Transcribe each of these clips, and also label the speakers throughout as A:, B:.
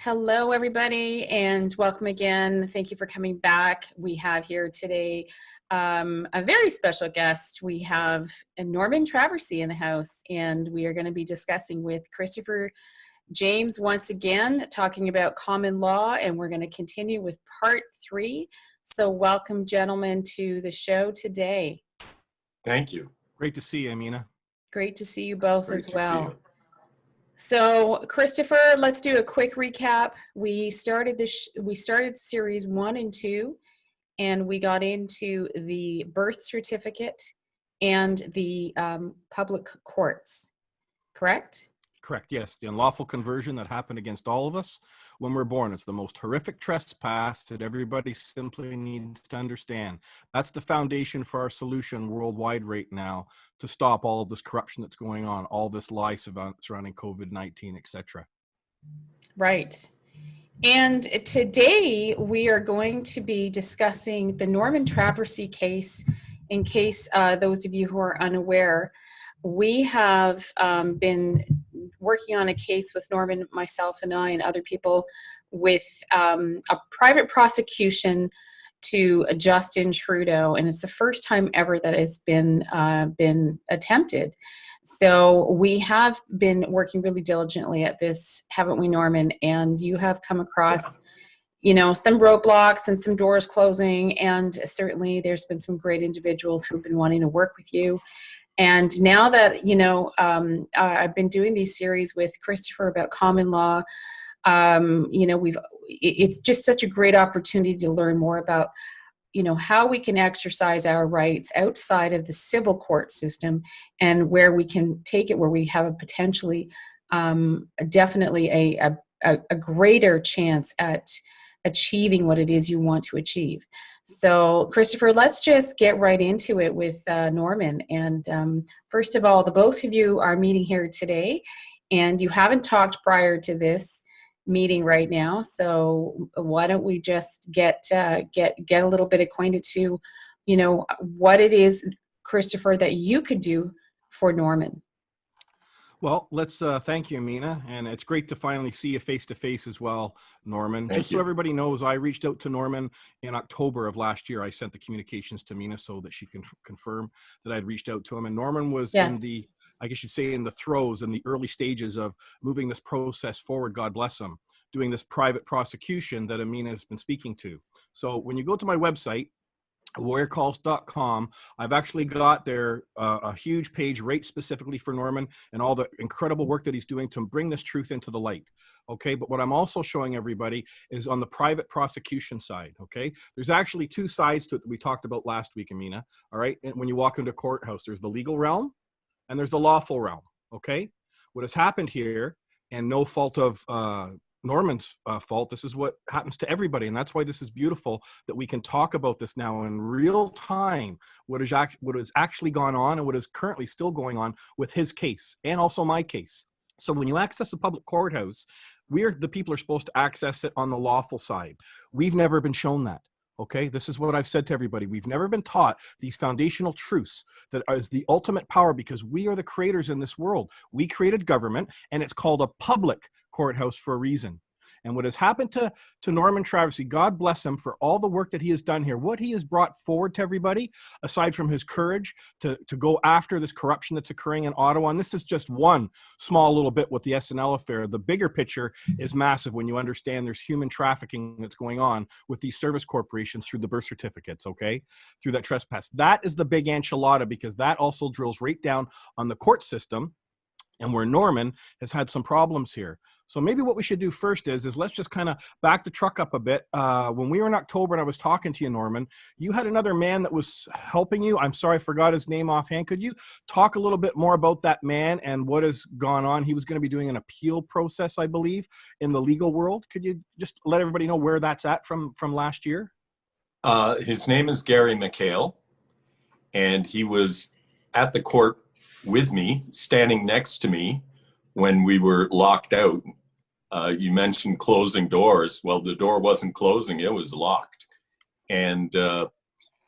A: Hello, everybody, and welcome again. Thank you for coming back. We have here today a very special guest. We have Norman Traversy in the house, and we are going to be discussing with Christopher James once again, talking about common law, and we're going to continue with part 3. So welcome, gentlemen, to the show today.
B: Thank you.
C: Great to see you, Amina.
A: Great to see you both
B: Great
A: as
B: to
A: well.
B: see you.
A: So, Christopher, let's do a quick recap. We started series 1 and 2, and we got into the birth certificate and the public courts, correct?
C: Correct, yes. The unlawful conversion that happened against all of us when we're born. It's the most horrific trespass that everybody simply needs to understand. That's the foundation for our solution worldwide right now to stop all of this corruption that's going on, all this lie surrounding COVID-19, etc.
A: Right. And today we are going to be discussing the Norman Traversy case. In case those of you who are unaware, we have been working on a case with Norman, myself, and I, and other people with a private prosecution to Justin Trudeau, and it's the first time ever that has been attempted. So we have been working really diligently at this, haven't we, Norman? And you have come across, you know, some roadblocks and some doors closing, and certainly there's been some great individuals who've been wanting to work with you. And now that, you know, I've been doing these series with Christopher about common law, you know, it's just such a great opportunity to learn more about, you know, how we can exercise our rights outside of the civil court system, and where we can take it, where we have a potentially, definitely a greater chance at achieving what it is you want to achieve. So, Christopher, let's just get right into it with Norman. And first of all, the both of you are meeting here today, and you haven't talked prior to this meeting right now. So why don't we just get a little bit acquainted to, you know, what it is, Christopher, that you could do for Norman.
C: Well, let's thank you, Amina, and it's great to finally see you face to face as well, Norman.
B: Thank
C: Just
B: you.
C: so everybody knows, I reached out to Norman in October of last year. I sent the communications to Amina so that she can confirm that I'd reached out to him, and Norman was in the, I guess you'd say, in the throes, in the early stages of moving this process forward, God bless him, doing this private prosecution that Amina has been speaking to. So when you go to my website, lawyercalls.com, I've actually got there a huge page right specifically for Norman and all the incredible work that he's doing to bring this truth into the light. Okay, but what I'm also showing everybody is on the private prosecution side. Okay, there's actually two sides to it that we talked about last week, Amina. All right, and when you walk into a courthouse, there's the legal realm and there's the lawful realm. Okay, what has happened here, and no fault of Norman's fault, this is what happens to everybody, and that's why this is beautiful that we can talk about this now in real time, what has actually gone on and what is currently still going on with his case and also my case. So when you access a public courthouse, the people are supposed to access it on the lawful side. We've never been shown that. Okay, this is what I've said to everybody. We've never been taught these foundational truths that is the ultimate power, because we are the creators in this world. We created government, and it's called a public courthouse for a reason. And what has happened to Norman Traversy, God bless him for all the work that he has done here, what he has brought forward to everybody, aside from his courage to go after this corruption that's occurring in Ottawa. And this is just one small little bit with the SNL affair. The bigger picture is massive when you understand there's human trafficking that's going on with these service corporations through the birth certificates, okay, through that trespass. That is the big enchilada, because that also drills right down on the court system and where Norman has had some problems here. So maybe what we should do first is let's just kind of back the truck up a bit. When we were in October and I was talking to you, Norman, you had another man that was helping you. I'm sorry, I forgot his name offhand. Could you talk a little bit more about that man and what has gone on? He was going to be doing an appeal process, I believe, in the legal world. Could you just let everybody know where that's at from last year?
B: His name is Gary McHale, and he was at the court with me, standing next to me when we were locked out. You mentioned closing doors. Well, the door wasn't closing, it was locked. And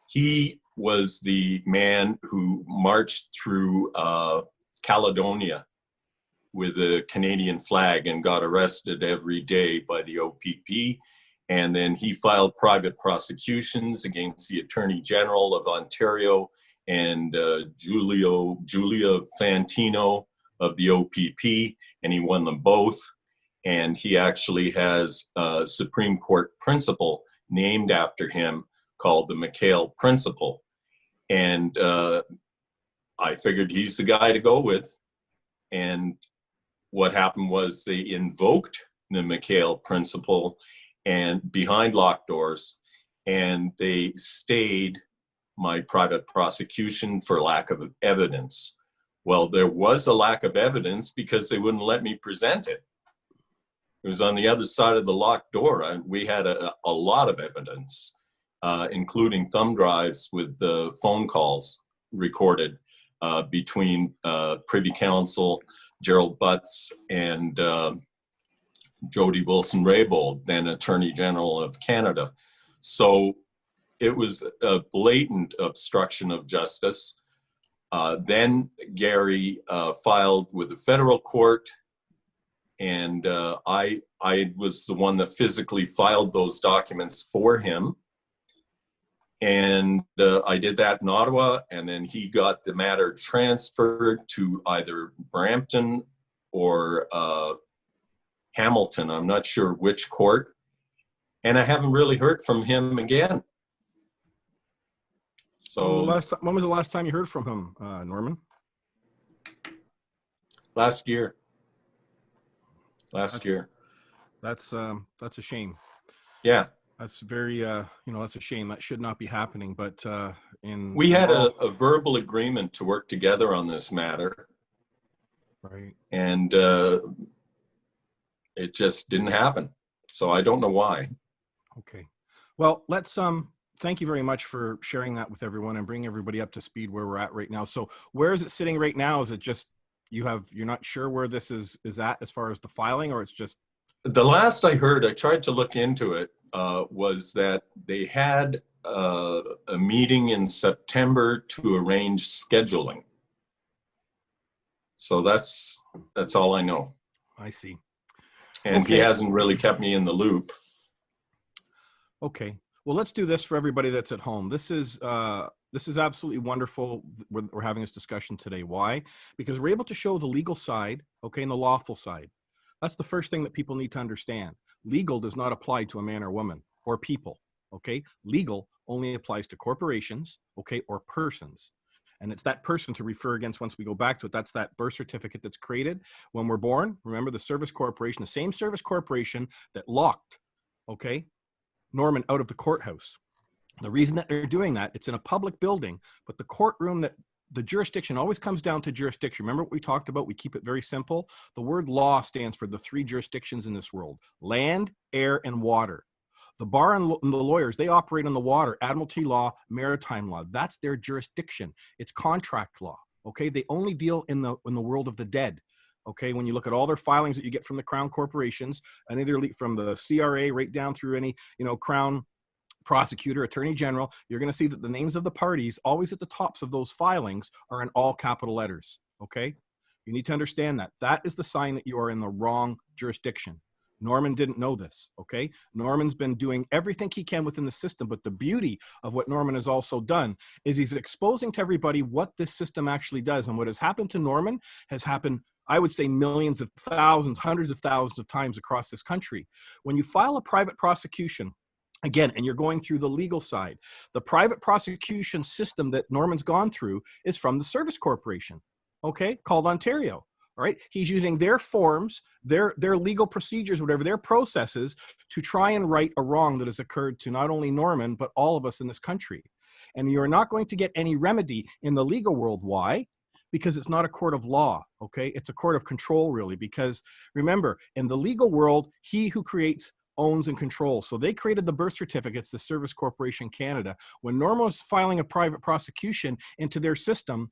B: he was the man who marched through Caledonia with a Canadian flag and got arrested every day by the OPP. And then he filed private prosecutions against the Attorney General of Ontario and Julia Fantino of the OPP, and he won them both. And he actually has a Supreme Court principle named after him called the McHale Principle. And I figured he's the guy to go with. And what happened was they invoked the McHale Principle and behind locked doors, and they stayed my private prosecution for lack of evidence. Well, there was a lack of evidence because they wouldn't let me present it. It was on the other side of the locked door. We had a lot of evidence, including thumb drives with the phone calls recorded between Privy Council, Gerald Butts, and Jody Wilson-Raybould, then Attorney General of Canada. So it was a blatant obstruction of justice. Then Gary filed with the federal court, and I was the one that physically filed those documents for him. And I did that in Ottawa, and then he got the matter transferred to either Brampton or Hamilton. I'm not sure which court. And I haven't really heard from him again. So
C: when was the last time you heard from him, Norman?
B: Last year. Last year.
C: That's a shame.
B: Yeah.
C: That's very, that's a shame. That should not be happening. But
B: we had a verbal agreement to work together on this matter.
C: Right.
B: And it just didn't happen. So I don't know why.
C: Okay. Well, let's thank you very much for sharing that with everyone and bring everybody up to speed where we're at right now. So where is it sitting right now? Is it just you're not sure where this is at as far as the filing, or it's just?
B: The last I heard, I tried to look into it, was that they had a meeting in September to arrange scheduling. So that's all I know.
C: I see.
B: And
C: okay.
B: He hasn't really kept me in the loop.
C: Okay. Well, let's do this for everybody that's at home. This is absolutely wonderful. We're having this discussion today. Why? Because we're able to show the legal side, okay, and the lawful side. That's the first thing that people need to understand. Legal does not apply to a man or woman or people, okay? Legal only applies to corporations, okay, or persons. And it's that person to refer against once we go back to it. That's that birth certificate that's created when we're born. Remember the service corporation, the same service corporation that locked, okay, Norman out of the courthouse. The reason that they're doing that, it's in a public building, but the courtroom, that the jurisdiction always comes down to jurisdiction. Remember what we talked about? We keep it very simple. The word law stands for the three jurisdictions in this world: land, air, and water. The bar and the lawyers, they operate on the water, admiralty law, maritime law. That's their jurisdiction. It's contract law, okay? They only deal in the world of the dead, okay? When you look at all their filings that you get from the Crown corporations, and either from the CRA right down through any, Crown prosecutor, attorney general, you're going to see that the names of the parties always at the tops of those filings are in all capital letters, okay? You need to understand that. That is the sign that you are in the wrong jurisdiction. Norman didn't know this, okay? Norman's been doing everything he can within the system, but the beauty of what Norman has also done is he's exposing to everybody what this system actually does. And what has happened to Norman has happened, I would say, millions of thousands, hundreds of thousands of times across this country. When you file a private prosecution, again, and you're going through the legal side, the private prosecution system that Norman's gone through is from the Service Corporation, okay, called Ontario. All right, he's using their forms, their legal procedures, whatever their processes, to try and right a wrong that has occurred to not only Norman, but all of us in this country. And you're not going to get any remedy in the legal world. Why? Because it's not a court of law, okay? It's a court of control, really, because remember, in the legal world, he who creates owns and controls. So they created the birth certificates, the Service Corporation Canada. When Norman was filing a private prosecution into their system,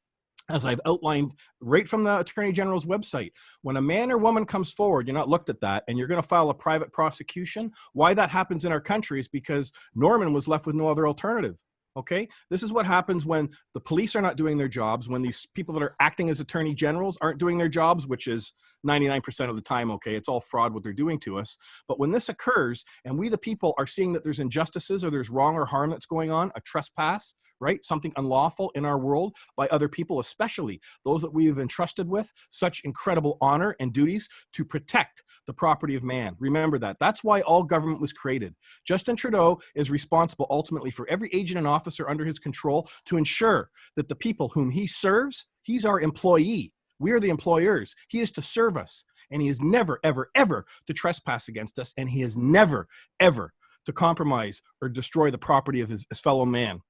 C: as I've outlined right from the Attorney General's website, when a man or woman comes forward, you're not looked at that, and you're going to file a private prosecution. Why that happens in our country is because Norman was left with no other alternative. Okay, this is what happens when the police are not doing their jobs, when these people that are acting as attorney generals aren't doing their jobs, which is 99% of the time, okay, it's all fraud what they're doing to us. But when this occurs and we the people are seeing that there's injustices or there's wrong or harm that's going on, a trespass, right, something unlawful in our world by other people, especially those that we have entrusted with such incredible honor and duties to protect the property of man. Remember that. That's why all government was created. Justin Trudeau is responsible ultimately for every agent and officer under his control to ensure that the people whom he serves, he's our employee. We are the employers. He is to serve us. And he is never, ever, ever to trespass against us. And he is never, ever to compromise or destroy the property of his fellow man.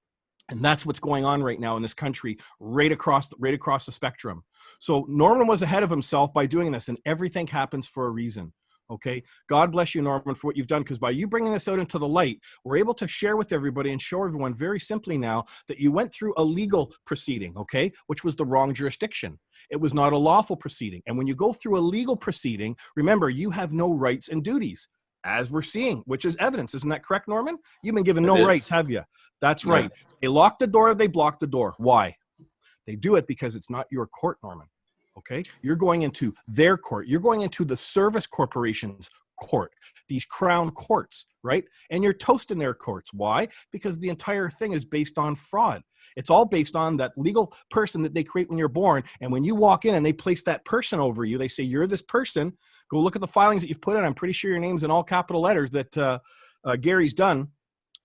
C: And that's what's going on right now in this country, right across the spectrum. So Norman was ahead of himself by doing this, and everything happens for a reason. Okay, God bless you, Norman, for what you've done, because by you bringing this out into the light, we're able to share with everybody and show everyone very simply now that you went through a legal proceeding, okay, which was the wrong jurisdiction. It was not a lawful proceeding. And when you go through a legal proceeding, remember, you have no rights and duties, as we're seeing, which is evidence. Isn't that correct, Norman? You've been given no rights, have you? That's right. They lock the door, they block the door. Why? They do it because it's not your court, Norman. Okay? You're going into their court. You're going into the service corporation's court, these crown courts, right? And you're toasting their courts. Why? Because the entire thing is based on fraud. It's all based on that legal person that they create when you're born. And when you walk in and they place that person over you, they say, you're this person. Go look at the filings that you've put in. I'm pretty sure your name's in all capital letters that Gary's done.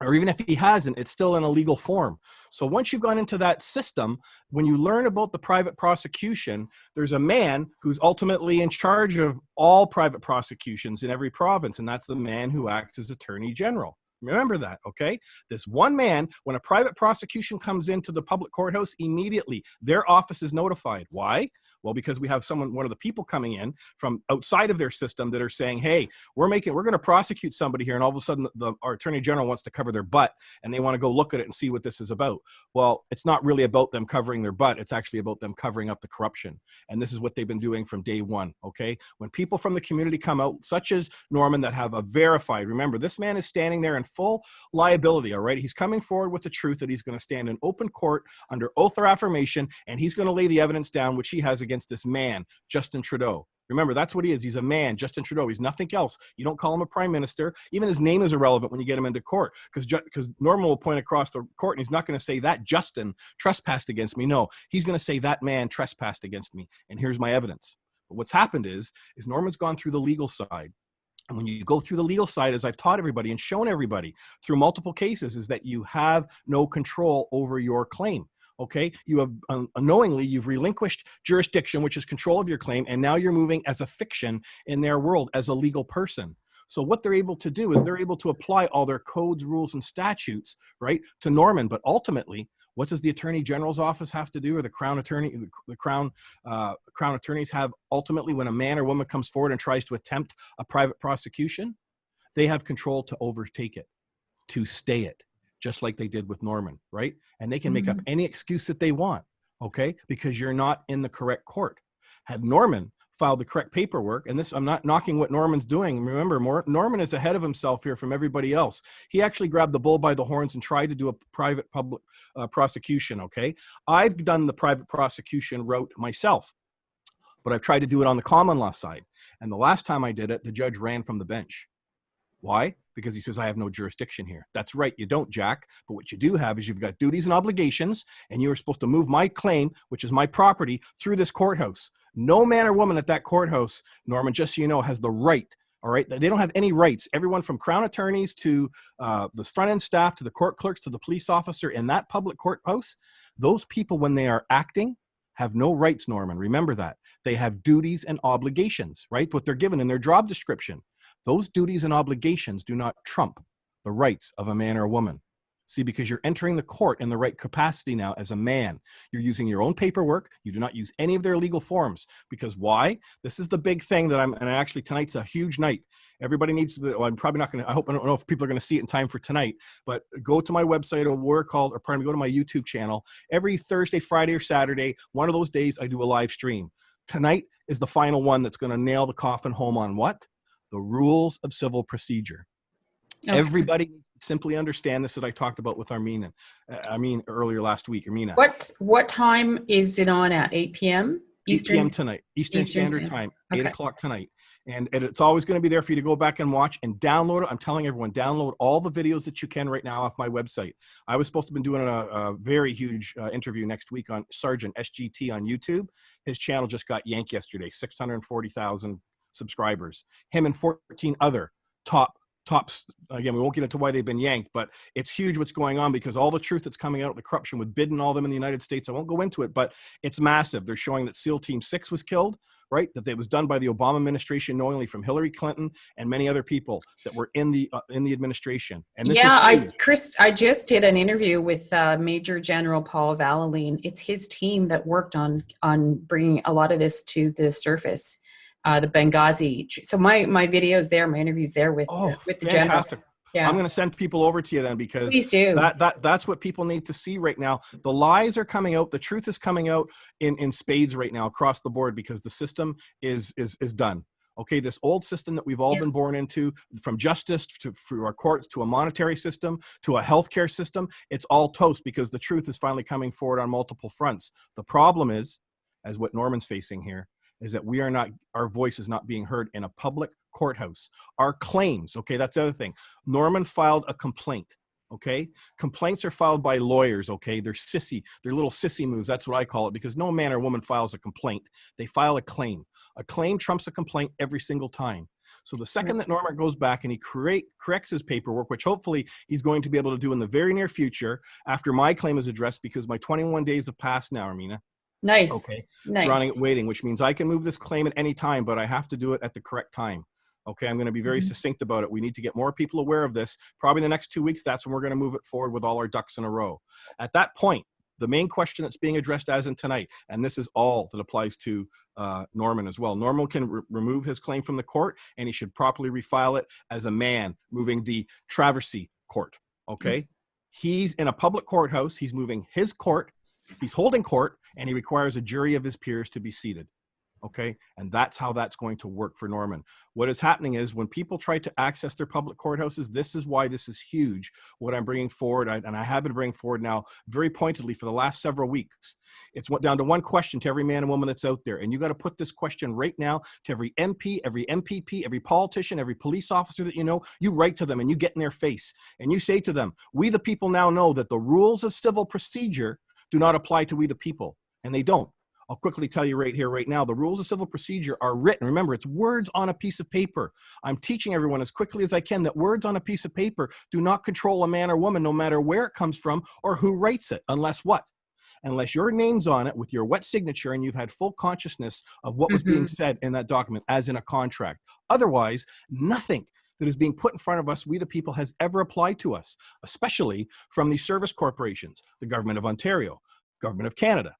C: Or even if he hasn't, it's still in a legal form. So once you've gone into that system, when you learn about the private prosecution, there's a man who's ultimately in charge of all private prosecutions in every province, and that's the man who acts as Attorney General. Remember that, okay? This one man, when a private prosecution comes into the public courthouse, immediately their office is notified. Why? Well, because we have one of the people coming in from outside of their system that are saying, hey, we're going to prosecute somebody here. And all of a sudden our Attorney General wants to cover their butt and they want to go look at it and see what this is about. Well, it's not really about them covering their butt. It's actually about them covering up the corruption. And this is what they've been doing from day one. Okay. When people from the community come out, such as Norman, that have a verified, remember, this man is standing there in full liability. All right. He's coming forward with the truth that he's going to stand in open court under oath or affirmation, and he's going to lay the evidence down, which he has against this man, Justin Trudeau. Remember, that's what he is. He's a man, Justin Trudeau. He's nothing else. You don't call him a prime minister. Even his name is irrelevant when you get him into court, because Norman will point across the court and he's not going to say that Justin trespassed against me. No, he's going to say that man trespassed against me, and here's my evidence. But what's happened is Norman's gone through the legal side. And when you go through the legal side, as I've taught everybody and shown everybody through multiple cases, is that you have no control over your claim. Okay, you have unknowingly, you've relinquished jurisdiction, which is control of your claim, and now you're moving as a fiction in their world as a legal person. So what they're able to do is they're able to apply all their codes, rules, and statutes, right, to Norman. But ultimately, what does the Attorney General's office have to do, or the Crown Attorney, the Crown attorneys have ultimately when a man or woman comes forward and tries to attempt a private prosecution? They have control to overtake it, to stay it, just like they did with Norman, right? And they can make up any excuse that they want, okay? Because you're not in the correct court. Had Norman filed the correct paperwork, and this, I'm not knocking what Norman's doing. Remember, Norman is ahead of himself here from everybody else. He actually grabbed the bull by the horns and tried to do a private public prosecution, okay? I've done the private prosecution route myself, but I've tried to do it on the common law side. And the last time I did it, the judge ran from the bench. Why? Because he says, I have no jurisdiction here. That's right, you don't, Jack. But what you do have is you've got duties and obligations, and you are supposed to move my claim, which is my property, through this courthouse. No man or woman at that courthouse, Norman, just so you know, has the right, all right? They don't have any rights. Everyone from Crown attorneys to the front-end staff to the court clerks to the police officer in that public courthouse, those people, when they are acting, have no rights, Norman. Remember that. They have duties and obligations, right? What they're given in their job description. Those duties and obligations do not trump the rights of a man or a woman. See, because you're entering the court in the right capacity now as a man. You're using your own paperwork. You do not use any of their legal forms. Because why? This is the big thing that and actually tonight's a huge night. Everybody needs to, well, I'm probably not going to, I don't know if people are going to see it in time for tonight, but go to my website or go to my YouTube channel. Every Thursday, Friday, or Saturday, one of those days, I do a live stream. Tonight is the final one that's going to nail the coffin home on what? The rules of civil procedure. Okay. Everybody simply understand this that I talked about with Amina earlier last week. Amina.
A: What time is it on at? 8 p.m.?
C: 8 p.m. tonight, Eastern Standard Time, 8 o'clock tonight. And it's always going to be there for you to go back and watch and download it. I'm telling everyone, download all the videos that you can right now off my website. I was supposed to have been doing a very huge interview next week on Sergeant SGT on YouTube. His channel just got yanked yesterday, 640,000 subscribers. Him and 14 other tops, again, we won't get into why they've been yanked, but it's huge what's going on because all the truth that's coming out, the corruption with Biden and all of them in the United States, I won't go into it, but it's massive. They're showing that SEAL Team 6 was killed, right? That it was done by the Obama administration knowingly from Hillary Clinton and many other people that were in the administration. And this
A: Chris, I just did an interview with Major General Paul Valliline. It's his team that worked on bringing a lot of this to the surface. The Benghazi. So my video's there, my interview's there with the general. Yeah.
C: I'm going to send people over to you then because
A: please do.
C: That's what people need to see right now. The lies are coming out. The truth is coming out in spades right now across the board because the system is done. Okay, this old system that we've all been born into, from justice to through our courts to a monetary system to a healthcare system, it's all toast because the truth is finally coming forward on multiple fronts. The problem is, as what Norman's facing here, is that our voice is not being heard in a public courthouse. Our claims, okay, that's the other thing. Norman filed a complaint, okay? Complaints are filed by lawyers, okay? They're little sissy moves, that's what I call it, because no man or woman files a complaint. They file a claim. A claim trumps a complaint every single time. So the second that Norman goes back and he corrects his paperwork, which hopefully he's going to be able to do in the very near future after my claim is addressed because my 21 days have passed now, Amina.
A: Nice.
C: Okay.
A: Nice.
C: Surrounding it waiting, which means I can move this claim at any time, but I have to do it at the correct time. Okay. I'm going to be very succinct about it. We need to get more people aware of this. Probably in the next 2 weeks, that's when we're going to move it forward with all our ducks in a row. At that point, the main question that's being addressed as in tonight, and this is all that applies to Norman as well. Norman can remove his claim from the court and he should properly refile it as a man moving the Traversy court. Okay. He's in a public courthouse. He's moving his court. He's holding court and he requires a jury of his peers to be seated. Okay. And that's how that's going to work for Norman. What is happening is when people try to access their public courthouses, this is why this is huge. What I'm bringing forward, and I have been bringing forward now very pointedly for the last several weeks. It's down to one question to every man and woman that's out there. And you got to put this question right now to every MP, every MPP, every politician, every police officer that you know. You write to them and you get in their face and you say to them, we the people now know that the rules of civil procedure do not apply to we the people. And they don't. I'll quickly tell you right here, right now, the rules of civil procedure are written. Remember, it's words on a piece of paper. I'm teaching everyone as quickly as I can that words on a piece of paper do not control a man or woman, no matter where it comes from or who writes it, unless what? Unless your name's on it with your wet signature and you've had full consciousness of what was being said in that document, as in a contract. Otherwise, nothing that is being put in front of us, we the people, has ever applied to us, especially from these service corporations, the government of Ontario, government of Canada.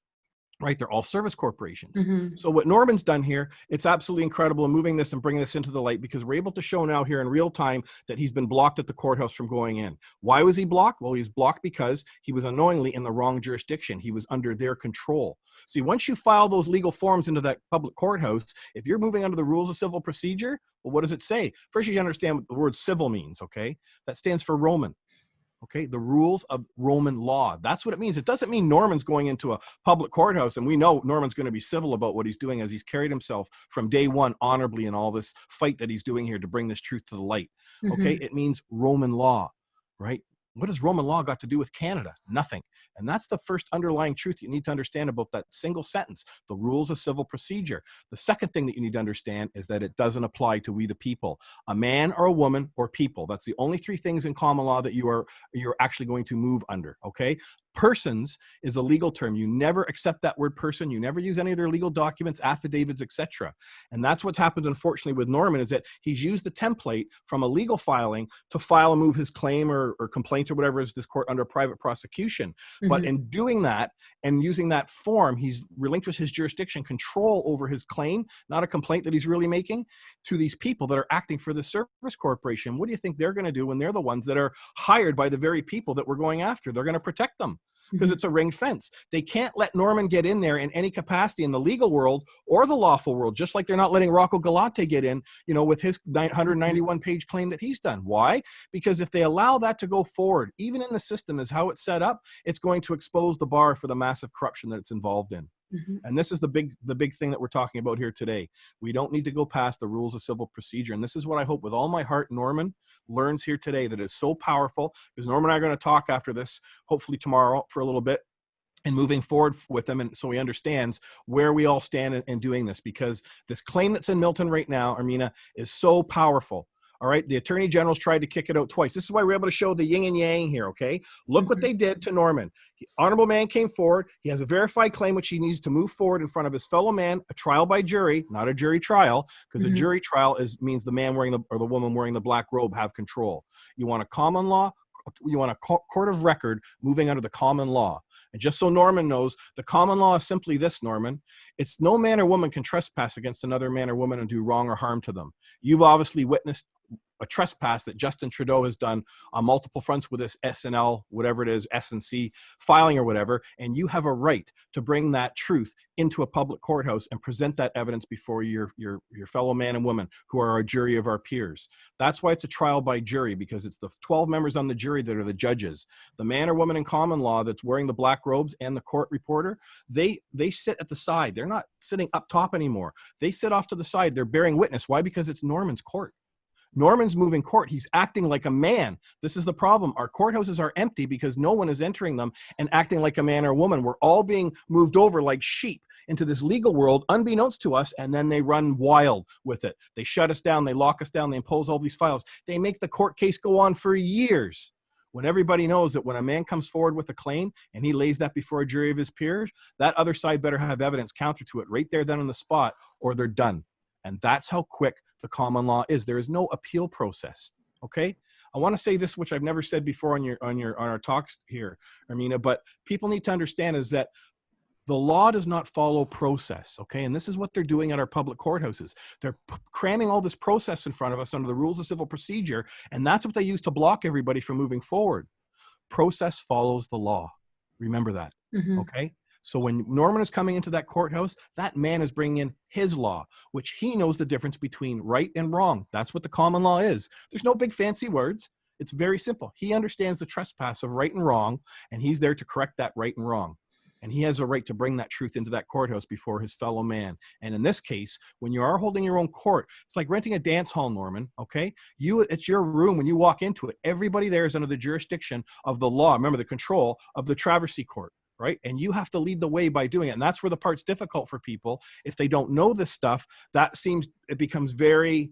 C: Right? They're all service corporations. So what Norman's done here, it's absolutely incredible in moving this and bringing this into the light because we're able to show now here in real time that he's been blocked at the courthouse from going in. Why was he blocked? Well, he's blocked because he was unknowingly in the wrong jurisdiction. He was under their control. See, once you file those legal forms into that public courthouse, if you're moving under the rules of civil procedure, well, what does it say? First, you understand what the word civil means, okay? That stands for Roman. Okay, the rules of Roman law. That's what it means. It doesn't mean Norman's going into a public courthouse, and we know Norman's going to be civil about what he's doing as he's carried himself from day one honorably in all this fight that he's doing here to bring this truth to the light. Okay, it means Roman law, right? What has Roman law got to do with Canada? Nothing. And that's the first underlying truth you need to understand about that single sentence, the rules of civil procedure. The second thing that you need to understand is that it doesn't apply to we the people, a man or a woman or people. That's the only three things in common law that you're actually going to move under, okay? Persons is a legal term. You never accept that word person. You never use any of their legal documents, affidavits, etc. And that's what's happened, unfortunately, with Norman, is that he's used the template from a legal filing to file and move his claim or complaint or whatever is this court under private prosecution. But in doing that and using that form, he's relinquished his jurisdiction control over his claim, not a complaint that he's really making, to these people that are acting for the service corporation. What do you think they're going to do when they're the ones that are hired by the very people that we're going after? They're going to protect them. Because it's a ring fence. They can't let Norman get in there in any capacity in the legal world or the lawful world, just like they're not letting Rocco Galate get in, you know, with his 191-page claim that he's done. Why? Because if they allow that to go forward, even in the system as how it's set up, it's going to expose the bar for the massive corruption that it's involved in. And this is the big thing that we're talking about here today. We don't need to go past the rules of civil procedure. And this is what I hope with all my heart Norman learns here today, that is so powerful, because Norman and I are going to talk after this, hopefully tomorrow, for a little bit, and moving forward with him, and so he understands where we all stand in doing this, because this claim that's in Milton right now, Amina, is so powerful. All right, the Attorney General's tried to kick it out twice. This is why we're able to show the yin and yang here, okay? Look what they did to Norman. The honorable man came forward. He has a verified claim which he needs to move forward in front of his fellow man, a trial by jury, not a jury trial, because a jury trial means the man wearing or the woman wearing the black robe have control. You want a common law, you want a court of record moving under the common law. And just so Norman knows, the common law is simply this, Norman. It's no man or woman can trespass against another man or woman and do wrong or harm to them. You've obviously witnessed a trespass that Justin Trudeau has done on multiple fronts with this SNL, whatever it is, S&C filing or whatever, and you have a right to bring that truth into a public courthouse and present that evidence before your fellow man and woman who are a jury of our peers. That's why it's a trial by jury, because it's the 12 members on the jury that are the judges. The man or woman in common law that's wearing the black robes and the court reporter, they sit at the side. They're not sitting up top anymore. They sit off to the side. They're bearing witness. Why? Because it's Norman's court. Norman's moving court. He's acting like a man. This is the problem. Our courthouses are empty because no one is entering them and acting like a man or a woman. We're all being moved over like sheep into this legal world, unbeknownst to us, and then they run wild with it. They shut us down. They lock us down. They impose all these files. They make the court case go on for years, when everybody knows that when a man comes forward with a claim and he lays that before a jury of his peers, that other side better have evidence counter to it right there then on the spot, or they're done. And that's how quick the common law is. There is no appeal process. Okay. I want to say this, which I've never said before on our talks here, Amina, but people need to understand is that the law does not follow process. Okay. And this is what they're doing at our public courthouses. They're cramming all this process in front of us under the rules of civil procedure. And that's what they use to block everybody from moving forward. Process follows the law. Remember that. Okay. So when Norman is coming into that courthouse, that man is bringing in his law, which he knows the difference between right and wrong. That's what the common law is. There's no big fancy words. It's very simple. He understands the trespass of right and wrong, and he's there to correct that right and wrong. And he has a right to bring that truth into that courthouse before his fellow man. And in this case, when you are holding your own court, it's like renting a dance hall, Norman, okay? It's your room. When you walk into it, everybody there is under the jurisdiction of the law. Remember, the control of the Traversy court. Right? And you have to lead the way by doing it. And that's where the part's difficult for people. If they don't know this stuff, it becomes very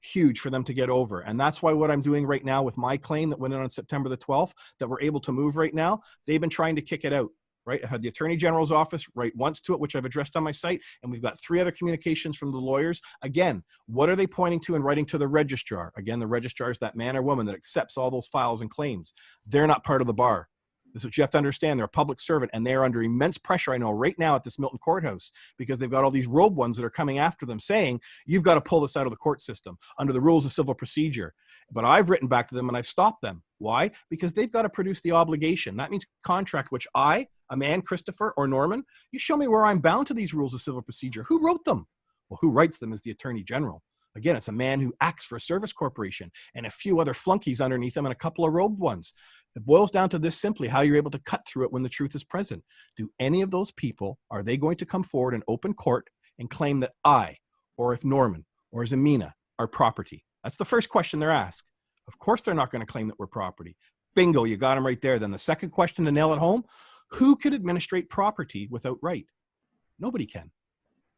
C: huge for them to get over. And that's why what I'm doing right now with my claim that went in on September the 12th, that we're able to move right now, they've been trying to kick it out. Right? I've had the Attorney General's office write once to it, which I've addressed on my site, and we've got 3 other communications from the lawyers. Again, what are they pointing to and writing to the registrar? Again, the registrar is that man or woman that accepts all those files and claims. They're not part of the bar. This is what you have to understand. They're a public servant, and they're under immense pressure, I know, right now at this Milton courthouse, because they've got all these rogue ones that are coming after them saying, you've got to pull this out of the court system under the rules of civil procedure. But I've written back to them and I've stopped them. Why? Because they've got to produce the obligation. That means contract, which I, a man, Christopher, or Norman, you show me where I'm bound to these rules of civil procedure. Who wrote them? Well, who writes them is the Attorney General. Again, it's a man who acts for a service corporation and a few other flunkies underneath him and a couple of robed ones. It boils down to this simply, how you're able to cut through it when the truth is present. Do any of those people, are they going to come forward in open court and claim that I, or if Norman, or as Amina, are property? That's the first question they're asked. Of course they're not going to claim that we're property. Bingo, you got them right there. Then the second question to nail it home, who could administrate property without right? Nobody can.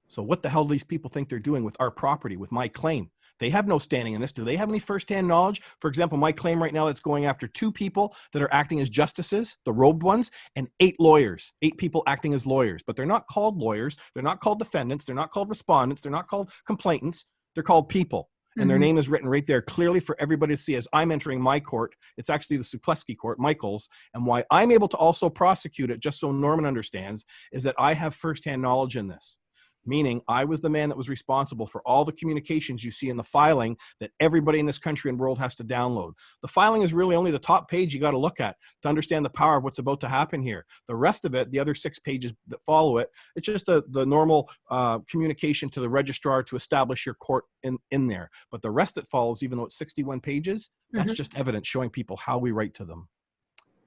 C: So what the hell do these people think they're doing with our property, with my claim? They have no standing in this. Do they have any firsthand knowledge? For example, my claim right now that's going after 2 people that are acting as justices, the robed ones, and 8 lawyers, 8 people acting as lawyers. But they're not called lawyers. They're not called defendants. They're not called respondents. They're not called complainants. They're called people. And their name is written right there clearly for everybody to see as I'm entering my court. It's actually the Sukleski court, Michael's. And why I'm able to also prosecute it, just so Norman understands, is that I have firsthand knowledge in this. Meaning I was the man that was responsible for all the communications you see in the filing that everybody in this country and world has to download. The filing is really only the top page you got to look at to understand the power of what's about to happen here. The rest of it, the other 6 pages that follow it, it's just the normal communication to the registrar to establish your court in there. But the rest that follows, even though it's 61 pages, that's just evidence showing people how we write to them.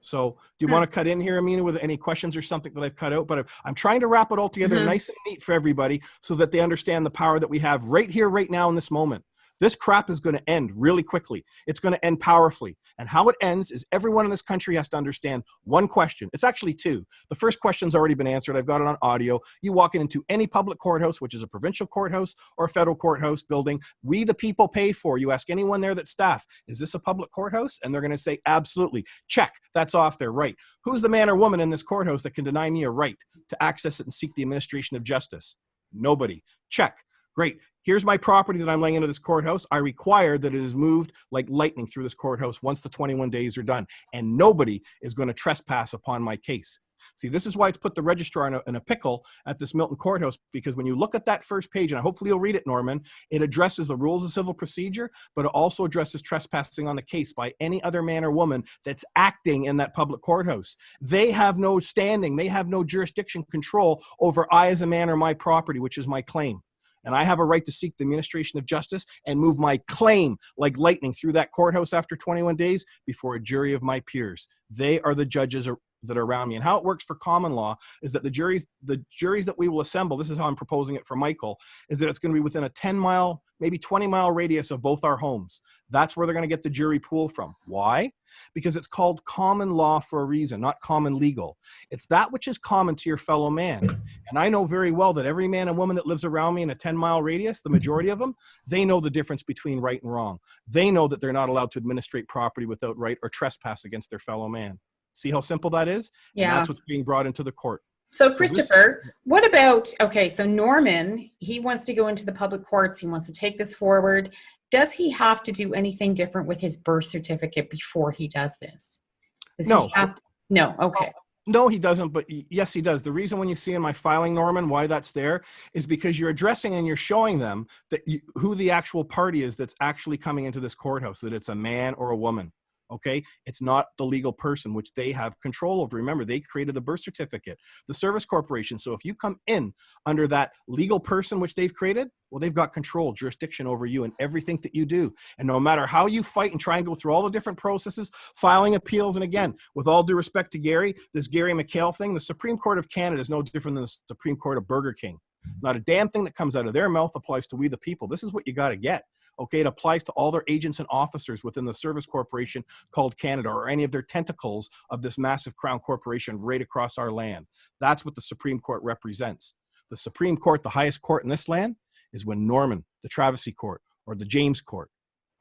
C: So do you want to cut in here, Amina, with any questions or something that I've cut out? But I'm trying to wrap it all together nice and neat for everybody so that they understand the power that we have right here, right now in this moment. This crap is going to end really quickly. It's going to end powerfully. And how it ends is everyone in this country has to understand one question. It's actually two. The first question's already been answered. I've got it on audio. You walk into any public courthouse, which is a provincial courthouse or a federal courthouse building, we the people pay for. You ask anyone there that's staff, is this a public courthouse? And they're going to say, absolutely. Check. That's off there. Right. Who's the man or woman in this courthouse that can deny me a right to access it and seek the administration of justice? Nobody. Check. Great. Here's my property that I'm laying into this courthouse. I require that it is moved like lightning through this courthouse once the 21 days are done. And nobody is going to trespass upon my case. See, this is why it's put the registrar in a pickle at this Milton courthouse, because when you look at that first page, and hopefully you'll read it, Norman, it addresses the rules of civil procedure, but it also addresses trespassing on the case by any other man or woman that's acting in that public courthouse. They have no standing. They have no jurisdiction control over I as a man or my property, which is my claim. And I have a right to seek the administration of justice and move my claim like lightning through that courthouse after 21 days before a jury of my peers. They are the judges that are around me. And how it works for common law is that the juries that we will assemble, this is how I'm proposing it for Michael, is that it's going to be within a 10-mile, maybe 20-mile radius of both our homes. That's where they're going to get the jury pool from. Why? Because it's called common law for a reason, not common legal. It's that which is common to your fellow man. And I know very well that every man and woman that lives around me in a 10-mile radius, the majority of them, they know the difference between right and wrong. They know that they're not allowed to administrate property without right or trespass against their fellow man. See how simple that is?
A: Yeah.
C: And that's what's being brought into the court.
A: So Christopher, what about, okay, so Norman, he wants to go into the public courts. He wants to take this forward. Does he have to do anything different with his birth certificate before he does this? Does he have to? No. Okay.
C: No, he doesn't, but yes, he does. The reason when you see in my filing, Norman, why that's there is because you're addressing and you're showing them that who the actual party is that's actually coming into this courthouse, that it's a man or a woman. Okay, it's not the legal person, which they have control over. Remember, they created the birth certificate, the service corporation. So if you come in under that legal person, which they've created, well, they've got control, jurisdiction over you and everything that you do. And no matter how you fight and try and go through all the different processes, filing appeals, and again, with all due respect to Gary, this Gary McHale thing, the Supreme Court of Canada is no different than the Supreme Court of Burger King. Not a damn thing that comes out of their mouth applies to we the people. This is what you got to get. Okay, it applies to all their agents and officers within the service corporation called Canada, or any of their tentacles of this massive crown corporation right across our land. That's what the Supreme Court represents. The Supreme Court, the highest court in this land, is when Norman, the Traversy Court, or the James Court,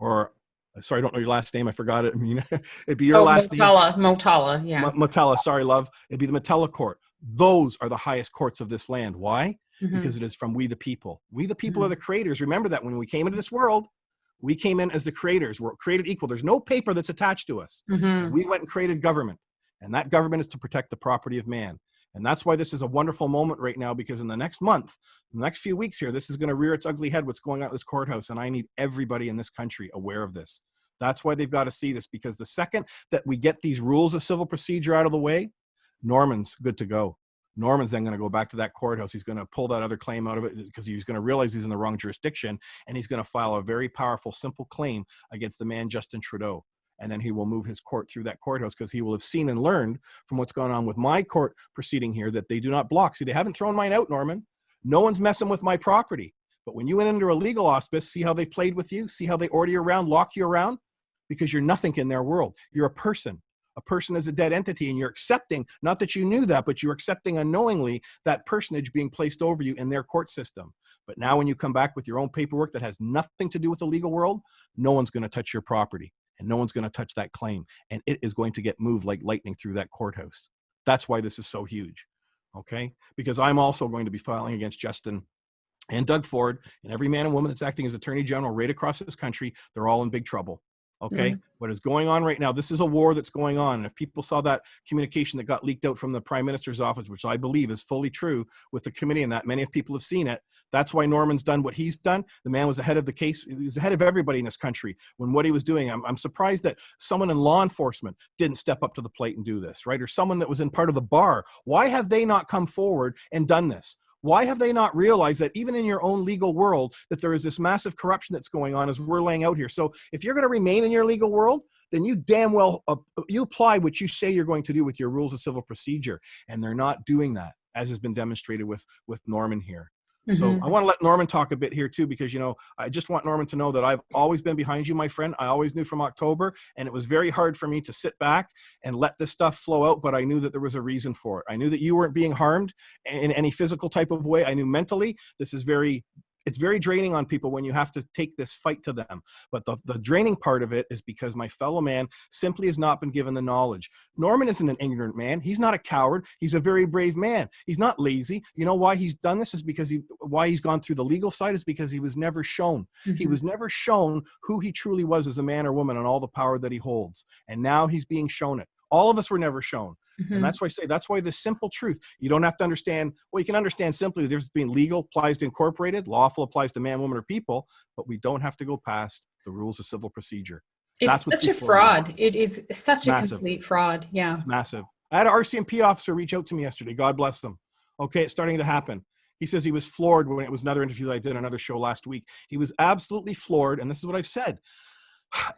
C: or, sorry, I don't know your last name, I forgot it. I mean, it'd be your last name.
A: Motala, yeah.
C: Motala, sorry, love. It'd be the Motala Court. Those are the highest courts of this land. Why? Because it is from we the people. We the people are the creators. Remember that when we came into this world, we came in as the creators. We're created equal. There's no paper that's attached to us. We went and created government, and that government is to protect the property of man. And that's why this is a wonderful moment right now, because in the next month, the next few weeks here, this is going to rear its ugly head, what's going on at this courthouse. And I need everybody in this country aware of this. That's why they've got to see this, because the second that we get these rules of civil procedure out of the way, Norman's good to go. Norman's then going to go back to that courthouse. He's going to pull that other claim out of it because he's going to realize he's in the wrong jurisdiction, and he's going to file a very powerful, simple claim against the man Justin Trudeau. And then he will move his court through that courthouse, because he will have seen and learned from what's going on with my court proceeding here that they do not block. See, they haven't thrown mine out, Norman. No one's messing with my property. But when you went into a legal auspice, see how they played with you? See how they order you around, lock you around? Because you're nothing in their world. You're a person. A person is a dead entity, and you're accepting, not that you knew that, but you're accepting unknowingly that personage being placed over you in their court system. But now when you come back with your own paperwork that has nothing to do with the legal world, no one's going to touch your property, and no one's going to touch that claim. And it is going to get moved like lightning through that courthouse. That's why this is so huge. Okay? Because I'm also going to be filing against Justin and Doug Ford, and every man and woman that's acting as Attorney General right across this country. They're all in big trouble. Okay, what is going on right now? This is a war that's going on. And if people saw that communication that got leaked out from the Prime Minister's office, which I believe is fully true with the committee, and that many of people have seen it, that's why Norman's done what he's done. The man was ahead of the case. He was ahead of everybody in this country when what he was doing. I'm surprised that someone in law enforcement didn't step up to the plate and do this, right? Or someone that was in part of the bar. Why have they not come forward and done this? Why have they not realized that even in your own legal world, that there is this massive corruption that's going on as we're laying out here? So if you're going to remain in your legal world, then you damn well, you apply what you say you're going to do with your rules of civil procedure. And they're not doing that, as has been demonstrated with Norman here. So I want to let Norman talk a bit here too, because, you know, I just want Norman to know that I've always been behind you, my friend. I always knew from October, and it was very hard for me to sit back and let this stuff flow out, but I knew that there was a reason for it. I knew that you weren't being harmed in any physical type of way. I knew mentally this is it's very draining on people when you have to take this fight to them. But the draining part of it is because my fellow man simply has not been given the knowledge. Norman isn't an ignorant man. He's not a coward. He's a very brave man. He's not lazy. You know why he's done this is because why he's gone through the legal side is because he was never shown. He was never shown who he truly was as a man or woman and all the power that he holds. And now he's being shown it. All of us were never shown. And that's why I say, that's why the simple truth, you don't have to understand, well, you can understand simply the difference between legal applies to incorporated, lawful applies to man, woman, or people, but we don't have to go past the rules of civil procedure.
A: It's such a fraud. It is such a complete fraud. Yeah.
C: It's massive. I had an RCMP officer reach out to me yesterday. God bless them. Okay, it's starting to happen. He says he was floored when it was another interview that I did on another show last week. He was absolutely floored, and this is what I've said.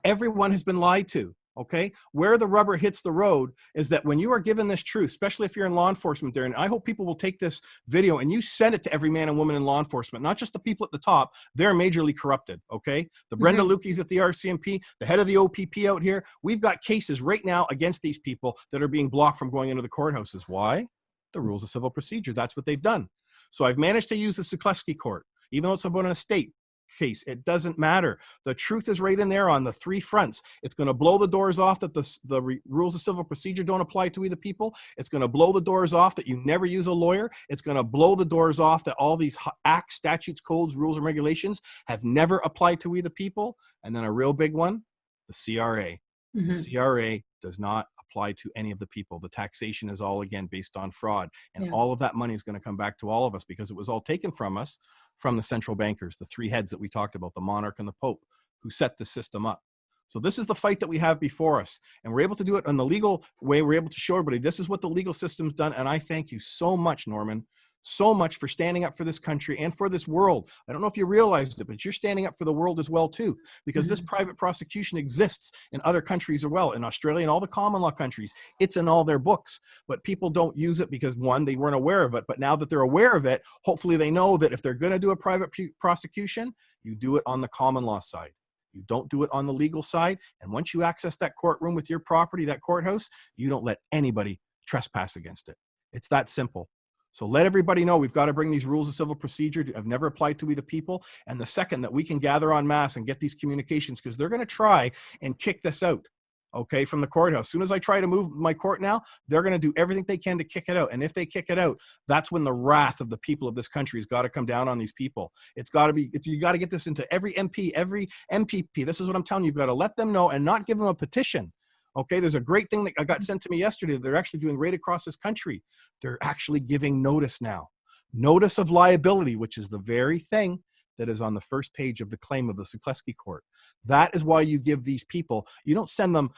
C: Everyone has been lied to. Okay, where the rubber hits the road is that when you are given this truth, especially if you're in law enforcement there, and I hope people will take this video and you send it to every man and woman in law enforcement, not just the people at the top, they're majorly corrupted, okay? The Brenda Lukey's at the RCMP, the head of the OPP out here, we've got cases right now against these people that are being blocked from going into the courthouses. Why? The rules of civil procedure, that's what they've done. So I've managed to use the Sukleski court, even though it's about an estate case, it doesn't matter. The truth is right in there on the three fronts. It's going to blow the doors off that the rules of civil procedure don't apply to either people. It's going to blow the doors off that you never use a lawyer. It's going to blow the doors off that all these acts, statutes, codes, rules, and regulations have never applied to either people. And then a real big one, the CRA. The CRA does not apply to any of the people. The taxation is all, again, based on fraud. And all of that money is going to come back to all of us because it was all taken from us from the central bankers, the three heads that we talked about, the monarch and the pope, who set the system up. So this is the fight that we have before us. And we're able to do it in the legal way. We're able to show everybody this is what the legal system's done. And I thank you so much, Norman, so much for standing up for this country and for this world. I don't know if you realized it, but you're standing up for the world as well too, because this private prosecution exists in other countries as well, in Australia and all the common law countries. It's in all their books, but people don't use it because, one, they weren't aware of it. But now that they're aware of it, hopefully they know that if they're going to do a private prosecution, you do it on the common law side. You don't do it on the legal side. And once you access that courtroom with your property, that courthouse, you don't let anybody trespass against it. It's that simple. So let everybody know we've got to bring these rules of civil procedure. Have never applied to we the people. And the second, that we can gather en masse and get these communications, because they're going to try and kick this out, okay, from the courthouse. As soon as I try to move my court now, they're going to do everything they can to kick it out. And if they kick it out, that's when the wrath of the people of this country has got to come down on these people. It's got to be, you got to get this into every MP, every MPP. This is what I'm telling you. You've got to let them know and not give them a petition. Okay, there's a great thing that I got sent to me yesterday that they're actually doing right across this country. They're actually giving notice now. Notice of liability, which is the very thing that is on the first page of the claim of the Sukleski court. That is why you give these people, you don't send them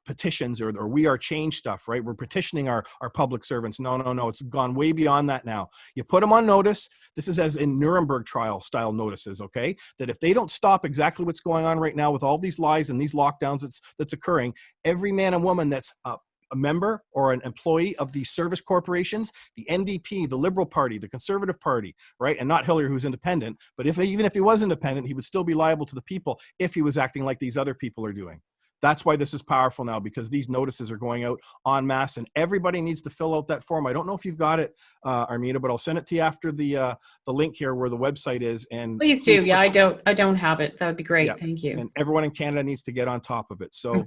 C: petitions or we are change stuff, right? We're petitioning our public servants. No, no, no, it's gone way beyond that now. You put them on notice. This is as in Nuremberg trial style notices, okay? That if they don't stop exactly what's going on right now with all these lies and these lockdowns that's occurring, every man and woman that's a member or an employee of these service corporations, the NDP, the Liberal Party, the Conservative Party, right? And not Hillary, who's independent, but even if he was independent, he would still be liable to the people if he was acting like these other people are doing. That's why this is powerful now, because these notices are going out en masse and everybody needs to fill out that form. I don't know if you've got it, Amina, but I'll send it to you after the link here where the website is. And
A: please do. Yeah, I don't have it. That would be great. Yeah. Thank you.
C: And everyone in Canada needs to get on top of it. So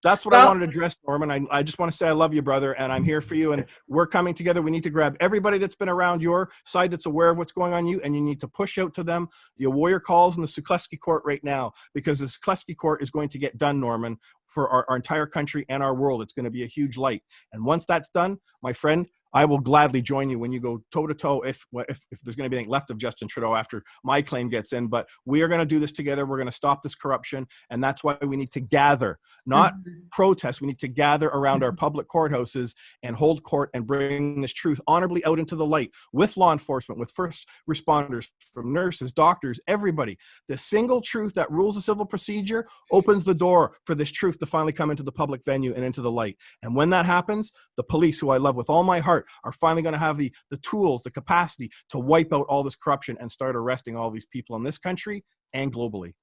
C: that's what I wanted to address, Norman. I just want to say I love you, brother, and I'm here for you, and we're coming together. We need to grab everybody that's been around your side that's aware of what's going on you, and you need to push out to them your warrior calls in the Sukleski court right now, because the Sukleski court is going to get done, Norman, for our entire country and our world. It's going to be a huge light. And once that's done, my friend, I will gladly join you when you go toe to toe if there's going to be anything left of Justin Trudeau after my claim gets in. But we are going to do this together. We're going to stop this corruption. And that's why we need to gather, not protest. We need to gather around our public courthouses and hold court and bring this truth honorably out into the light with law enforcement, with first responders, from nurses, doctors, everybody. The single truth that rules the civil procedure opens the door for this truth to finally come into the public venue and into the light. And when that happens, the police, who I love with all my heart, are finally going to have the tools, the capacity to wipe out all this corruption and start arresting all these people in this country and globally.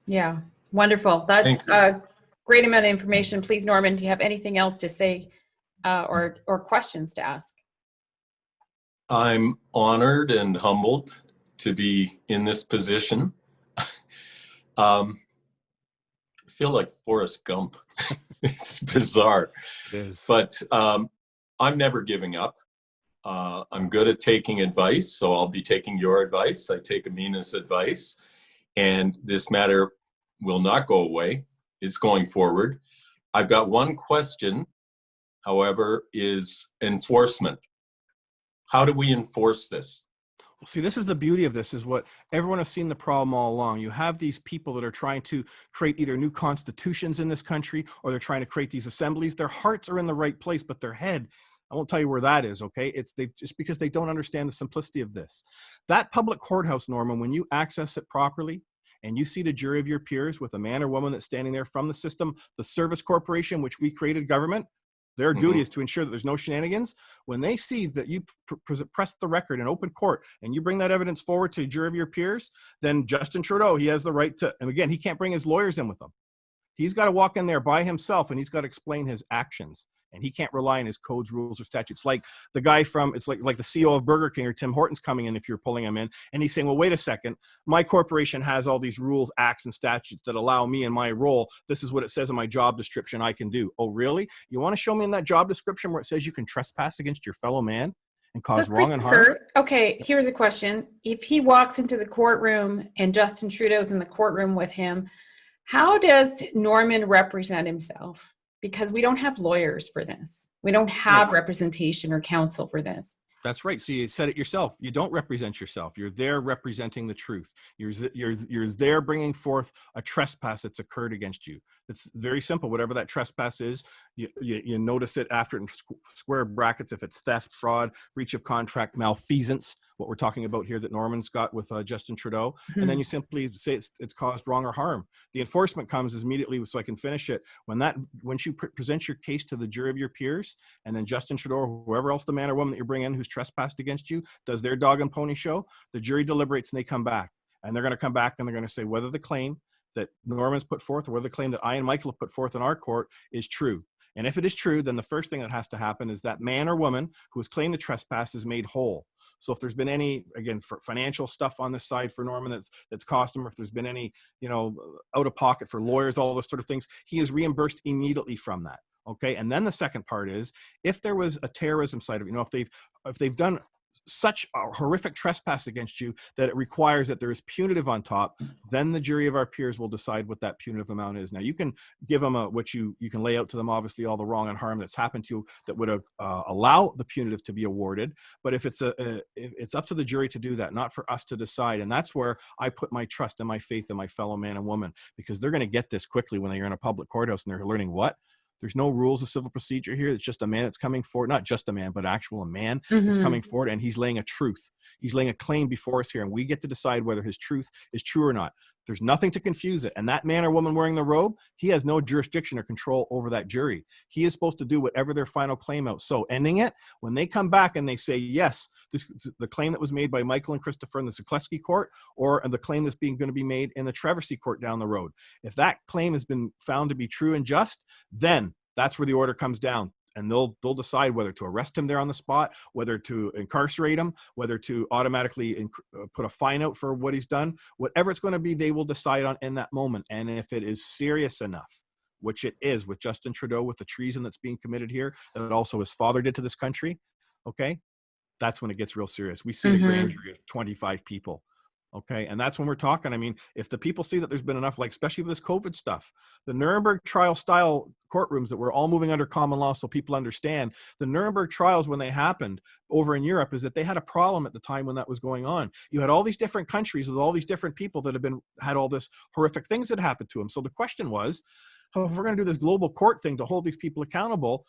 A: Yeah, wonderful. That's a great amount of information. Please, Norman, do you have anything else to say or questions to ask?
B: I'm honored and humbled to be in this position. I feel like Forrest Gump. It's bizarre.
C: It is.
B: But I'm never giving up. I'm good at taking advice, so I'll be taking your advice. I take Amina's advice, and this matter will not go away. It's going forward. I've got one question, however, is enforcement. How do we enforce this?
C: Well, see, this is the beauty of this, is what everyone has seen the problem all along. You have these people that are trying to create either new constitutions in this country, or they're trying to create these assemblies. Their hearts are in the right place, but their head, I won't tell you where that is, okay? It's just because they don't understand the simplicity of this. That public courthouse, Norman, when you access it properly, and you see the jury of your peers with a man or woman that's standing there from the system, the service corporation, which we created government, their duty is to ensure that there's no shenanigans. When they see that you press the record in open court and you bring that evidence forward to a jury of your peers, then Justin Trudeau, he has the right to, and again, he can't bring his lawyers in with him. He's got to walk in there by himself, and he's got to explain his actions. And he can't rely on his codes, rules, or statutes. Like the guy from, it's like the CEO of Burger King or Tim Hortons coming in if you're pulling him in, and he's saying, well, wait a second, my corporation has all these rules, acts, and statutes that allow me in my role. This is what it says in my job description I can do. Oh, really? You want to show me in that job description where it says you can trespass against your fellow man and cause wrong and harm?
A: Okay, here's a question. If he walks into the courtroom and Justin Trudeau's in the courtroom with him, how does Norman represent himself? Because we don't have lawyers for this. We don't have representation or counsel for this.
C: That's right. So you said it yourself. You don't represent yourself. You're there representing the truth. You're there bringing forth a trespass that's occurred against you. It's very simple. Whatever that trespass is, you notice it after in square brackets if it's theft, fraud, breach of contract, malfeasance, what we're talking about here that Norman's got with Justin Trudeau. And then you simply say it's caused wrong or harm. The enforcement comes immediately, so I can finish it. When you present your case to the jury of your peers, and then Justin Trudeau or whoever else the man or woman that you're bringing in who's trespassed against you does their dog and pony show, the jury deliberates and they come back. And they're going to come back and they're going to say whether the claim that Norman's put forth or whether the claim that I and Michael have put forth in our court is true. And if it is true, then the first thing that has to happen is that man or woman who has claimed the trespass is made whole. So if there's been any, again, for financial stuff on this side for Norman that's cost him, or if there's been any, out of pocket for lawyers, all those sort of things, he is reimbursed immediately from that. Okay. And then the second part is, if there was a terrorism side of it, if they've done such a horrific trespass against you that it requires that there is punitive on top, then the jury of our peers will decide what that punitive amount is. Now you can give them what you can lay out to them, obviously all the wrong and harm that's happened to you that would allow the punitive to be awarded. But if it's up to the jury to do that, not for us to decide. And that's where I put my trust and my faith in my fellow man and woman, because they're going to get this quickly when they're in a public courthouse and they're learning what? There's no rules of civil procedure here. It's just a man that's coming forward, not just a man, but a man that's coming forward, and he's laying a truth. He's laying a claim before us here, and we get to decide whether his truth is true or not. There's nothing to confuse it. And that man or woman wearing the robe, he has no jurisdiction or control over that jury. He is supposed to do whatever their final claim out. So ending it, when they come back and they say, yes, the claim that was made by Michael and Christopher in the Zakleski court, or the claim that's going to be made in the Traversy court down the road, if that claim has been found to be true and just, then that's where the order comes down. And they'll decide whether to arrest him there on the spot, whether to incarcerate him, whether to automatically put a fine out for what he's done. Whatever it's going to be, they will decide on in that moment. And if it is serious enough, which it is with Justin Trudeau, with the treason that's being committed here, that also his father did to this country, okay, that's when it gets real serious. We see a grand jury of 25 people. Okay. And that's when we're talking. I mean, if the people see that there's been enough, like, especially with this COVID stuff, the Nuremberg trial style courtrooms that we're all moving under common law, so people understand the Nuremberg trials, when they happened over in Europe, is that they had a problem at the time when that was going on. You had all these different countries with all these different people that had all this horrific things that happened to them. So the question was, oh, if we're going to do this global court thing to hold these people accountable,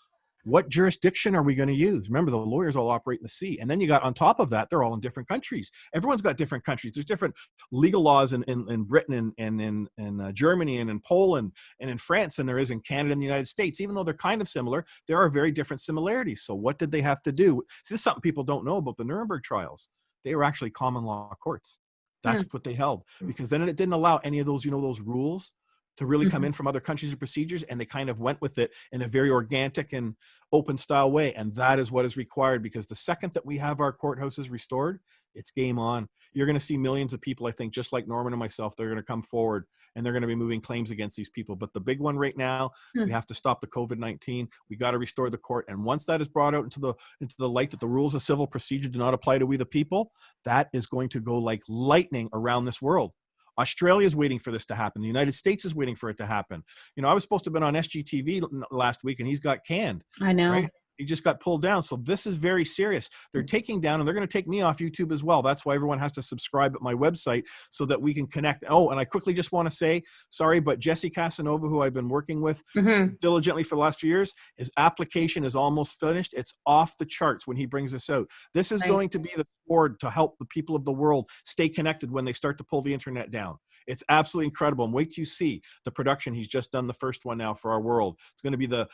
C: what jurisdiction are we going to use? Remember, the lawyers all operate in the sea. And then you got, on top of that, they're all in different countries. Everyone's got different countries. There's different legal laws in Britain and in Germany and in Poland and in France than there is in Canada and the United States. Even though they're kind of similar, there are very different similarities. So what did they have to do? This is something people don't know about the Nuremberg trials. They were actually common law courts. That's what they held, because then it didn't allow any of those, those rules to really come in from other countries and procedures, and they kind of went with it in a very organic and open style way. And that is what is required, because the second that we have our courthouses restored, it's game on. You're going to see millions of people, I think, just like Norman and myself, they're going to come forward and they're going to be moving claims against these people. But the big one right now, we have to stop the COVID-19. We got to restore the court. And once that is brought out into the light that the rules of civil procedure do not apply to we the people, that is going to go like lightning around this world. Australia is waiting for this to happen. The United States is waiting for it to happen. I was supposed to have been on SGTV last week, and he's got canned.
A: I know.
C: Right? He just got pulled down. So this is very serious. They're taking down, and they're going to take me off YouTube as well. That's why everyone has to subscribe at my website so that we can connect. Oh, and I quickly just want to say, sorry, but Jesse Casanova, who I've been working with diligently for the last few years, his application is almost finished. It's off the charts when he brings this out. This is going to be the sword to help the people of the world stay connected when they start to pull the internet down. It's absolutely incredible. And wait till you see the production. He's just done the first one now for our world. It's going to be the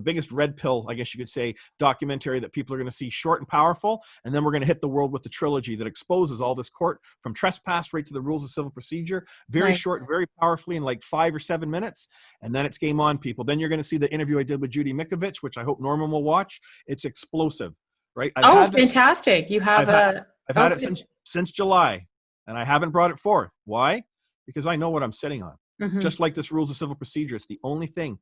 C: biggest red pill, I guess you could say, documentary that people are going to see, short and powerful. And then we're going to hit the world with the trilogy that exposes all this court from trespass right to the rules of civil procedure. Very short, very powerfully, in like 5 or 7 minutes. And then it's game on, people. Then you're going to see the interview I did with Judy Mikovich, which I hope Norman will watch. It's explosive, right?
A: Fantastic. You have
C: I've had it since July, and I haven't brought it forth. Why? Because I know what I'm sitting on. Just like this rules of civil procedure, it's the only thing,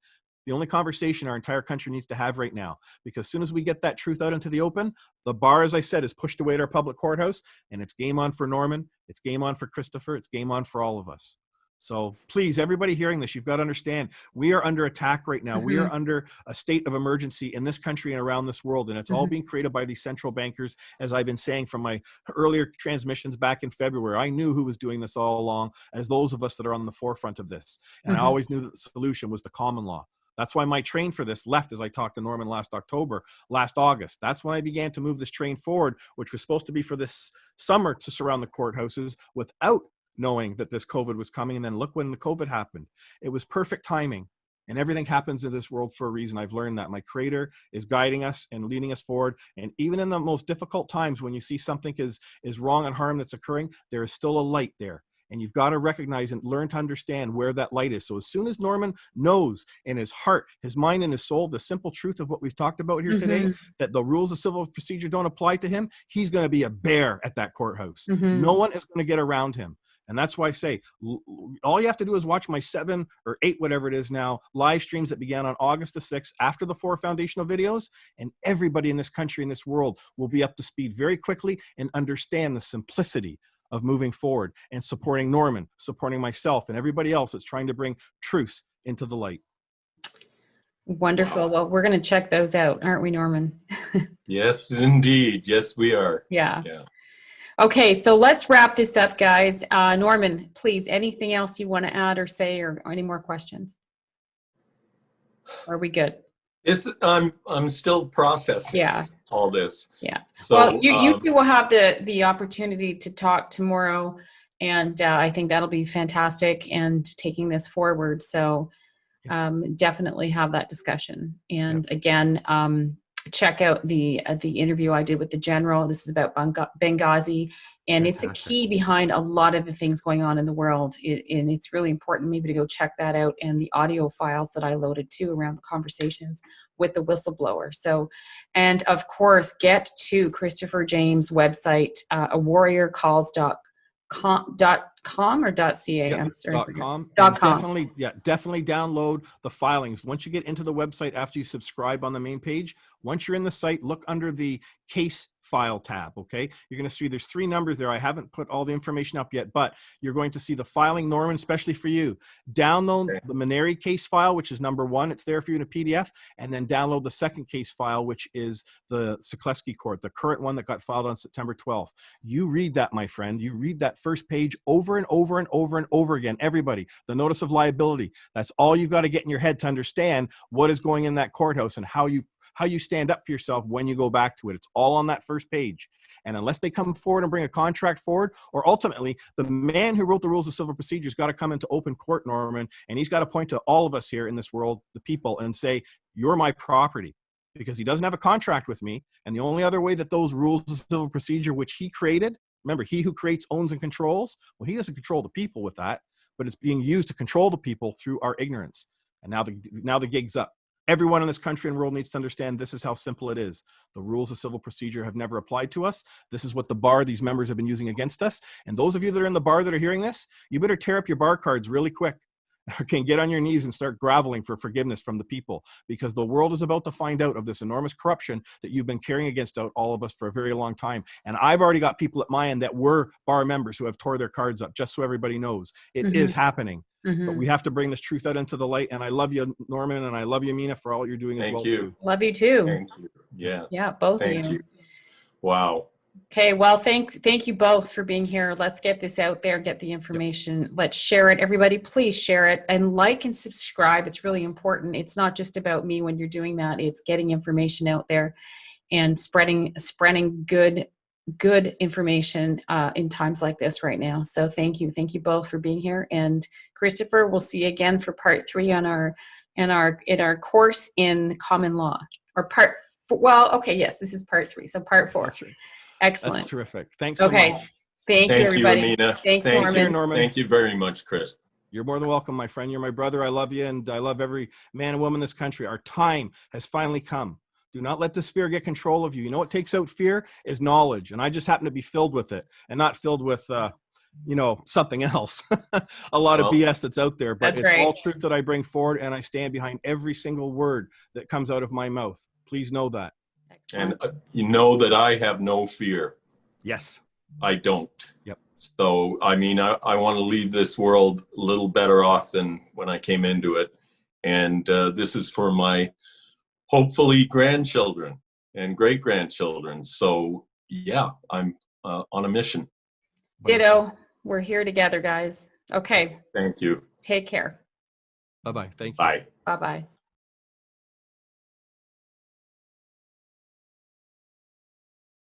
C: the only conversation our entire country needs to have right now. Because as soon as we get that truth out into the open, the bar, as I said, is pushed away at our public courthouse, and it's game on for Norman, it's game on for Christopher, it's game on for all of us. So please, everybody hearing this, you've got to understand, we are under attack right now. We are under a state of emergency in this country and around this world. And it's all being created by these central bankers. As I've been saying from my earlier transmissions back in February, I knew who was doing this all along, as those of us that are on the forefront of this. And I always knew that the solution was the common law. That's why my train for this left, as I talked to Norman last August. That's when I began to move this train forward, which was supposed to be for this summer to surround the courthouses without knowing that this COVID was coming. And then look when the COVID happened. It was perfect timing. And everything happens in this world for a reason. I've learned that my Creator is guiding us and leading us forward. And even in the most difficult times, when you see something is wrong and harm that's occurring, there is still a light there. And you've got to recognize and learn to understand where that light is. So as soon as Norman knows in his heart, his mind, and his soul, the simple truth of what we've talked about here today, that the rules of civil procedure don't apply to him, he's going to be a bear at that courthouse. No one is going to get around him. And that's why I say, all you have to do is watch my 7 or 8, whatever it is now, live streams that began on August the 6th after the 4 foundational videos, and everybody in this country, in this world, will be up to speed very quickly and understand the simplicity of moving forward and supporting Norman, supporting myself, and everybody else that's trying to bring truth into the light.
A: Wonderful. Well, we're going to check those out, aren't we, Norman?
B: Yes, indeed. Yes, we are.
A: Yeah. Okay, so let's wrap this up, guys. Norman, please, anything else you want to add or say, or any more questions? Are we good?
B: I'm still processing all this.
A: Yeah.
B: So,
A: well, you two will have the opportunity to talk tomorrow, and I think that'll be fantastic, and taking this forward. So definitely have that discussion. And again, check out the interview I did with the general. This is about Benghazi, and it's a key behind a lot of the things going on in the world. And it's really important maybe to go check that out, and the audio files that I loaded too around the conversations with the whistleblower. So, and of course, get to Christopher James' website, awarriorcalls.com or .ca.
C: Yeah,
A: I'm sorry.
C: .com.
A: .com.
C: Definitely download the filings. Once you get into the website, after you subscribe on the main page, once you're in the site, look under the case file tab, okay? You're going to see there's 3 numbers there. I haven't put all the information up yet, but you're going to see the filing, Norman, especially for you. Download the Maneri case file, which is number 1. It's there for you in a PDF, and then download the second case file, which is the Sekleski court, the current one that got filed on September 12th. You read that, my friend. You read that first page over and over and over and over again. Everybody, the notice of liability. That's all you've got to get in your head to understand what is going in that courthouse and how you stand up for yourself when you go back to it. It's all on that first page. And unless they come forward and bring a contract forward, or ultimately the man who wrote the rules of civil procedure's got to come into open court, Norman, and he's got to point to all of us here in this world, the people, and say, you're my property, because he doesn't have a contract with me. And the only other way that those rules of civil procedure, which he created, remember, he who creates, owns, and controls, well, he doesn't control the people with that, but it's being used to control the people through our ignorance. And now the gig's up. Everyone in this country and world needs to understand this is how simple it is. The rules of civil procedure have never applied to us. This is what the bar, these members, have been using against us. And those of you that are in the bar that are hearing this, you better tear up your bar cards really quick. Okay, get on your knees and start groveling for forgiveness from the people, because the world is about to find out of this enormous corruption that you've been carrying against all of us for a very long time. And I've already got people at my end that were bar members who have tore their cards up, just so everybody knows. It is happening. But we have to bring this truth out into the light. And I love you, Norman, and I love you, Amina, for all you're doing as well.
B: Thank you.
C: Too.
A: Love you too.
B: Thank you. Yeah.
A: Yeah, both
B: Thank
A: of you.
B: you. Wow.
A: Okay, well, thank you both for being here. Let's get this out there, get the information. Let's share it. Everybody, please share it and like and subscribe. It's really important. It's not just about me when you're doing that. It's getting information out there and spreading good information in times like this right now. So thank you both for being here. And Christopher, we'll see you again for part 3 on our course in common law, or part 4. Well, okay, yes, this is part 3. So part 4.
C: That's right.
A: Excellent.
C: That's terrific. Thanks so
A: Okay.
C: much.
A: Thank you, everybody.
B: Amina.
A: Thanks,
B: Thank
A: Norman.
C: you, Norman.
B: Thank you very much, Chris.
C: You're more than welcome, my friend. You're my brother. I love you, and I love every man and woman in this country. Our time has finally come. Do not let this fear get control of you. You know what takes out fear is knowledge, and I just happen to be filled with it, and not filled with, something else. A lot of BS that's out there, but it's all truth that I bring forward, and I stand behind every single word that comes out of my mouth. Please know that.
A: Excellent.
B: And you know that I have no fear.
C: Yes.
B: I don't.
C: Yep.
B: So, I mean, I want to leave this world a little better off than when I came into it. And this is for my, hopefully, grandchildren and great-grandchildren. So, yeah, I'm on a mission.
A: Ditto. We're here together, guys. Okay.
B: Thank you.
A: Take care.
C: Bye-bye. Thank you.
B: Bye.
A: Bye-bye.